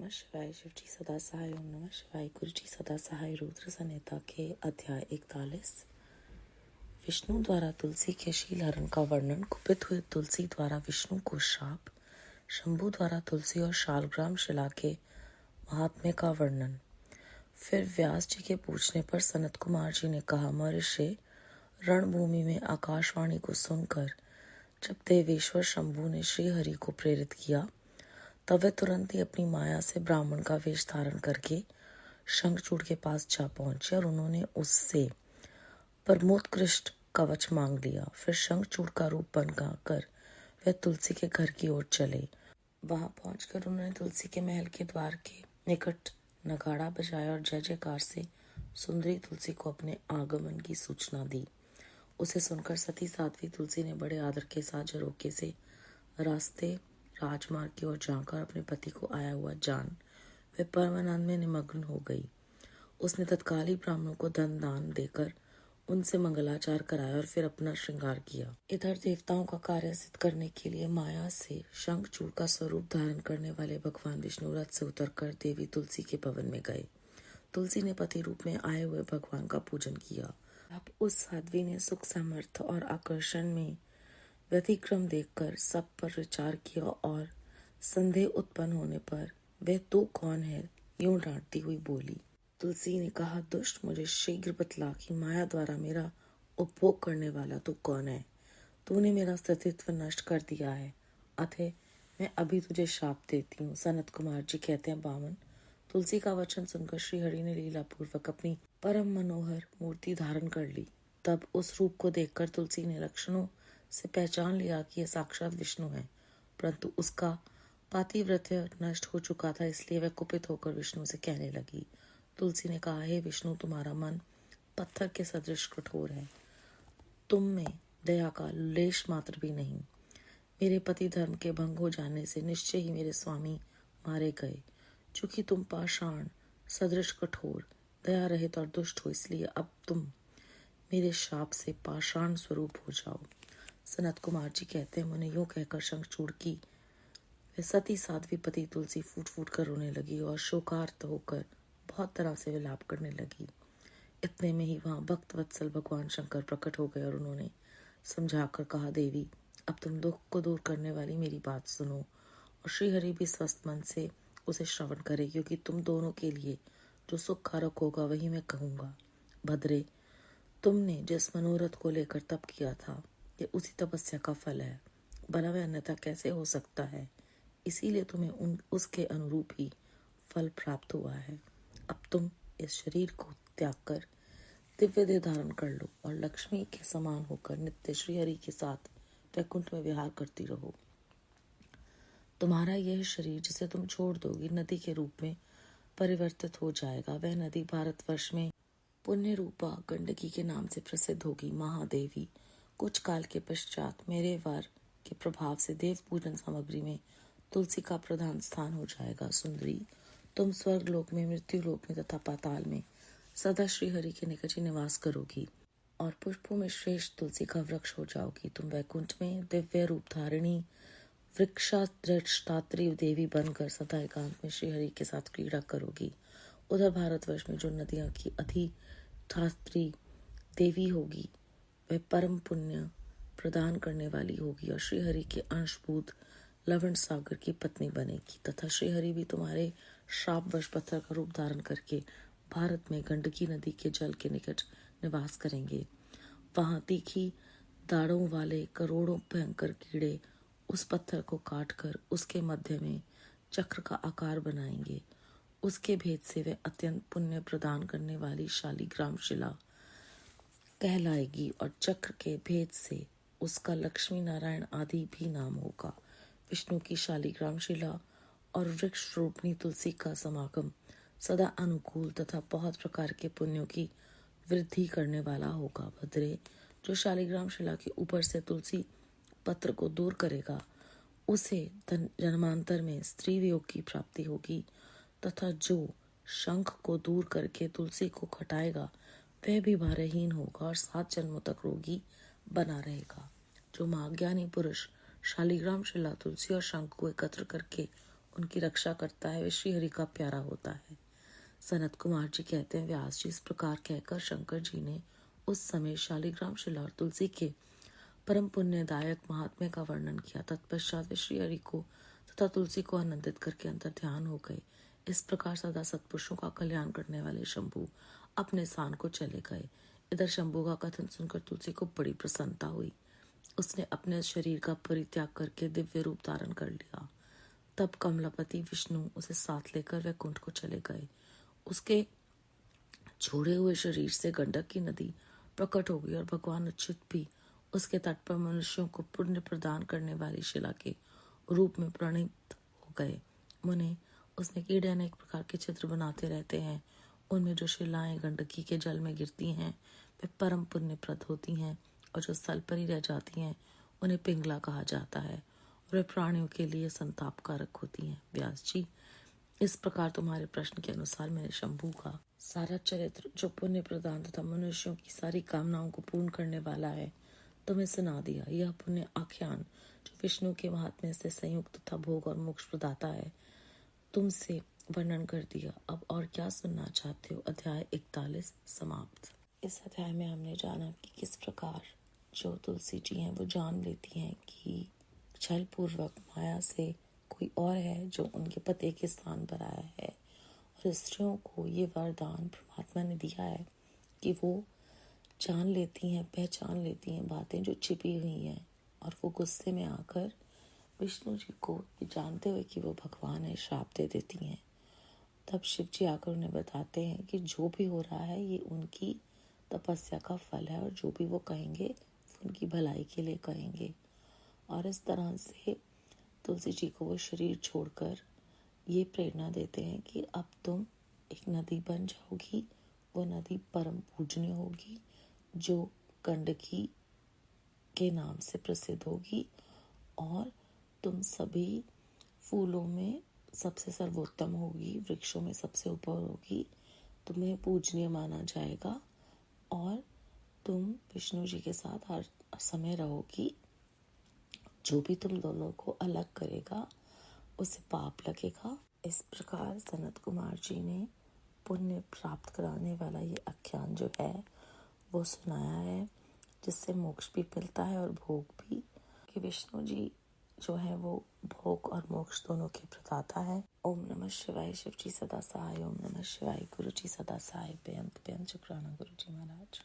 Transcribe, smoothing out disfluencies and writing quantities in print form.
नमः शिवाय। शिवजी सदा सहाय। ओम नमः शिवाय। गुरु जी सदा सहाय। रुद्र संहिता के अध्याय 41। विष्णु द्वारा तुलसी के शील हरण का वर्णन। कुपित हुए तुलसी द्वारा विष्णु को शाप। शंभु द्वारा तुलसी और शालग्राम शिला के महात्म्य का वर्णन। फिर व्यास जी के पूछने पर सनत कुमार जी ने कहा, महर्षि, रणभूमि में आकाशवाणी को सुनकर जब देवेश्वर शंभु ने श्री हरि को प्रेरित किया, तब वे तुरंत ही अपनी माया से ब्राह्मण का वेश धारण करके शंखचूड़ के पास जा पहुंचे और उन्होंने उससे परमोत्कृष्ट कवच मांग लिया। फिर शंखचूड़ का रूप बनकर वे तुलसी के घर की ओर चले। वहां पहुंचकर उन्होंने तुलसी के महल के द्वार के निकट नगाड़ा बजाया और जय जयकार से सुंदरी तुलसी को अपने आगमन की सूचना दी। उसे सुनकर सती साध्वी तुलसी ने बड़े आदर के साथ झरोखे से रास्ते राजमार्ग की ओर जाकर अपने पति को आया हुआ जान वे परमानंद में निमग्न हो गई। उसने तत्काल ही ब्राह्मणों को धन दान देकर उनसे मंगलाचार कराया और फिर अपना श्रृंगार किया। इधर देवताओं का कार्य सिद्ध करने के लिए माया से शंखचूड़ का स्वरूप धारण करने वाले भगवान विष्णु रथ से उतरकर देवी तुलसी के भवन में गए। तुलसी ने पति रूप में आए हुए भगवान का पूजन किया। अब उस साध्वी ने सुख सामर्थ्य और आकर्षण में व्यतिक्रम देखकर सब पर विचार किया और संदेह उत्पन्न होने पर वह तू कौन है, यूं डांटती हुई बोली। तुलसी ने कहा, दुष्ट, मुझे शीघ्र बतला कि माया द्वारा मेरा उपभोग करने वाला तू कौन है। तूने मेरा अस्तित्व नष्ट कर दिया है, अतः मैं अभी तुझे शाप देती हूँ। सनत कुमार जी कहते हैं, 52। तुलसी का वचन सुनकर श्री हरि ने लीला पूर्वक अपनी परम मनोहर मूर्ति धारण कर ली। तब उस रूप को देखकर तुलसी ने लक्षणों से पहचान लिया कि यह साक्षात विष्णु है, परंतु उसका पातिव्रत्य नष्ट हो चुका था, इसलिए वह कुपित होकर विष्णु से कहने लगी। तुलसी ने कहा, हे विष्णु, तुम्हारा मन पत्थर के सदृश कठोर है, तुम में दया का लेश मात्र भी नहीं। मेरे पति धर्म के भंग हो जाने से निश्चय ही मेरे स्वामी मारे गए। चूंकि तुम पाषाण सदृश कठोर, दया रहित और दुष्ट हो, इसलिए अब तुम मेरे शाप से पाषाण स्वरूप हो जाओ। सनत कुमार जी कहते हैं, मैंने यूं कहकर शंखचूड़ की वे सती साध्वी पति तुलसी फूट फूट कर रोने लगी और शोकार्त होकर बहुत तरह से विलाप करने लगी। इतने में ही वहां भक्त वत्सल भगवान शंकर प्रकट हो गए और उन्होंने समझाकर कहा, देवी, अब तुम दुख को दूर करने वाली मेरी बात सुनो और श्री हरि भी स्वस्थ मन से उसे श्रवण करे, क्योंकि तुम दोनों के लिए जो सुख कारक होगा वही मैं कहूंगा। भद्रे, तुमने जिस मनोरथ को लेकर तप किया था, ये उसी तपस्या का फल है। भला वह अन्यथा कैसे हो सकता है? इसीलिए तुम्हें उसके अनुरूप ही फल प्राप्त हुआ है। अब तुम इस शरीर को त्याग कर दिव्य देह धारण कर लो और लक्ष्मी के समान होकर नित्य श्री हरि के साथ वैकुंठ में विहार करती रहो। तुम्हारा यह शरीर जिसे तुम छोड़ दोगी नदी के रूप में परिवर्तित हो जाएगा। वह नदी भारतवर्ष में पुण्य रूपा गंडकी के नाम से प्रसिद्ध होगी। महादेवी, कुछ काल के पश्चात मेरे वर के प्रभाव से देव पूजन सामग्री में तुलसी का प्रधान स्थान हो जाएगा। सुंदरी, तुम स्वर्ग लोक में, मृत्यु लोक में तथा पाताल में सदा श्री हरि के निकट ही निवास करोगी और पुष्पों में श्रेष्ठ तुलसी का वृक्ष हो जाओगी। तुम वैकुंठ में दिव्य रूप धारिणी वृक्षात्री देवी बनकर सदा एकांत में श्री हरि के साथ क्रीड़ा करोगी। उधर भारतवर्ष में जो नदियां की अधिष्ठात्री देवी होगी, वह परम पुण्य प्रदान करने वाली होगी और श्री हरि के अंशभूत लवण सागर की पत्नी बनेगी। तथा श्री हरि भी तुम्हारे श्रापवश पत्थर का रूप धारण करके भारत में गंडकी नदी के जल के निकट निवास करेंगे। वहां तीखी दाढ़ों वाले करोड़ों भयंकर कीड़े उस पत्थर को काटकर उसके मध्य में चक्र का आकार बनाएंगे। उसके भेद से वह अत्यंत पुण्य प्रदान करने वाली शालिग्राम शिला कहलाएगी और चक्र के भेद से उसका लक्ष्मी नारायण आदि भी नाम होगा। विष्णु की शालिग्राम शिला और वृक्ष रूपनी तुलसी का समागम सदा अनुकूल तथा बहुत प्रकार के पुण्यों की वृद्धि करने वाला होगा। भद्रे, जो शालिग्राम शिला के ऊपर से तुलसी पत्र को दूर करेगा, उसे जन्मांतर में स्त्री वियोग की प्राप्ति होगी, तथा जो शंख को दूर करके तुलसी को घटाएगा वह भी भारहीन होगा और 7 जन्मों तक रोगी बना रहेगा। जो महाज्ञानी पुरुष शालिग्राम शिला, तुलसी और शंख को एकत्र करके उनकी रक्षा करता है वे श्री हरि का प्यारा होता है। सनत कुमार जी कहते हैं, व्यास जी इस प्रकार कहकर शंकर जी ने उस समय शालिग्राम शिला और तुलसी के परम पुण्यदायक महात्म्य का वर्णन किया। तत्पश्चात वे श्री हरि को तथा तुलसी को आनंदित करके अंतर ध्यान हो गए। इस प्रकार सदा सत्पुरुषों का कल्याण करने वाले शंभु अपने स्थान को चले गए। इधर शंभु का कथन सुनकर तुलसी को बड़ी प्रसन्नता हुई। उसने अपने शरीर का परित्याग करके दिव्य रूप धारण कर लिया। तब कमलापति विष्णु उसे साथ लेकर वैकुंठ को चले गए। उसके छोड़े हुए शरीर से गंडक की नदी प्रकट हो गई और भगवान अच्युत भी उसके तट पर मनुष्यों को पुण्य प्रदान करने वाली शिला के रूप में प्रणीत हो गए। मुने, उसमें कीड़े अनेक प्रकार के चित्र बनाते रहते हैं। उनमें जो शिलाएं गंडकी के जल में गिरती हैं वे परम पुण्यप्रद होती हैं, और जो स्थल पर ही रह जाती हैं उन्हें पिंगला कहा जाता है, और वे प्राणियों के लिए संतापकारक होती हैं। व्यास जी, इस प्रकार तुम्हारे प्रश्न के अनुसार मैंने शंभू का सारा चरित्र, जो पुण्य प्रदान तथा मनुष्यों की सारी कामनाओं को पूर्ण करने वाला है, तुम्हें सुना दिया। यह पुण्य आख्यान जो विष्णु के महात्म्य से संयुक्त तथा भोग और मोक्ष प्रदाता है, तुमसे वर्णन कर दिया। अब और क्या सुनना चाहते हो? अध्याय 41 समाप्त। इस अध्याय में हमने जाना कि किस प्रकार जो तुलसी जी हैं वो जान लेती हैं कि छल पूर्वक माया से कोई और है जो उनके पति के स्थान पर आया है, और स्त्रियों को ये वरदान परमात्मा ने दिया है कि वो जान लेती हैं, पहचान लेती हैं बातें जो छिपी हुई हैं, और वो गुस्से में आकर विष्णु जी को जानते हुए कि वो भगवान है श्राप दे देती हैं। तब शिव जी आकर उन्हें बताते हैं कि जो भी हो रहा है ये उनकी तपस्या का फल है, और जो भी वो कहेंगे उनकी भलाई के लिए कहेंगे। और इस तरह से तुलसी जी को वो शरीर छोड़कर ये प्रेरणा देते हैं कि अब तुम एक नदी बन जाओगी। वो नदी परम पूजनीय होगी, जो गंडकी के नाम से प्रसिद्ध होगी, और तुम सभी फूलों में सबसे सर्वोत्तम होगी, वृक्षों में सबसे ऊपर होगी, तुम्हें पूजनीय माना जाएगा, और तुम विष्णु जी के साथ हर समय रहोगी। जो भी तुम दोनों को अलग करेगा उसे पाप लगेगा। इस प्रकार सनत कुमार जी ने पुण्य प्राप्त कराने वाला ये आख्यान जो है वो सुनाया है, जिससे मोक्ष भी मिलता है और भोग भी, कि विष्णु जी जो है वो भोग और मोक्ष दोनों के प्रदाता है। ओम नमः शिवाय। शिव जी सदा सहाय। ओम नमः शिवाय। गुरु जी सदा सहाय। बेअंत बेअंत शुक्राना गुरु जी महाराज।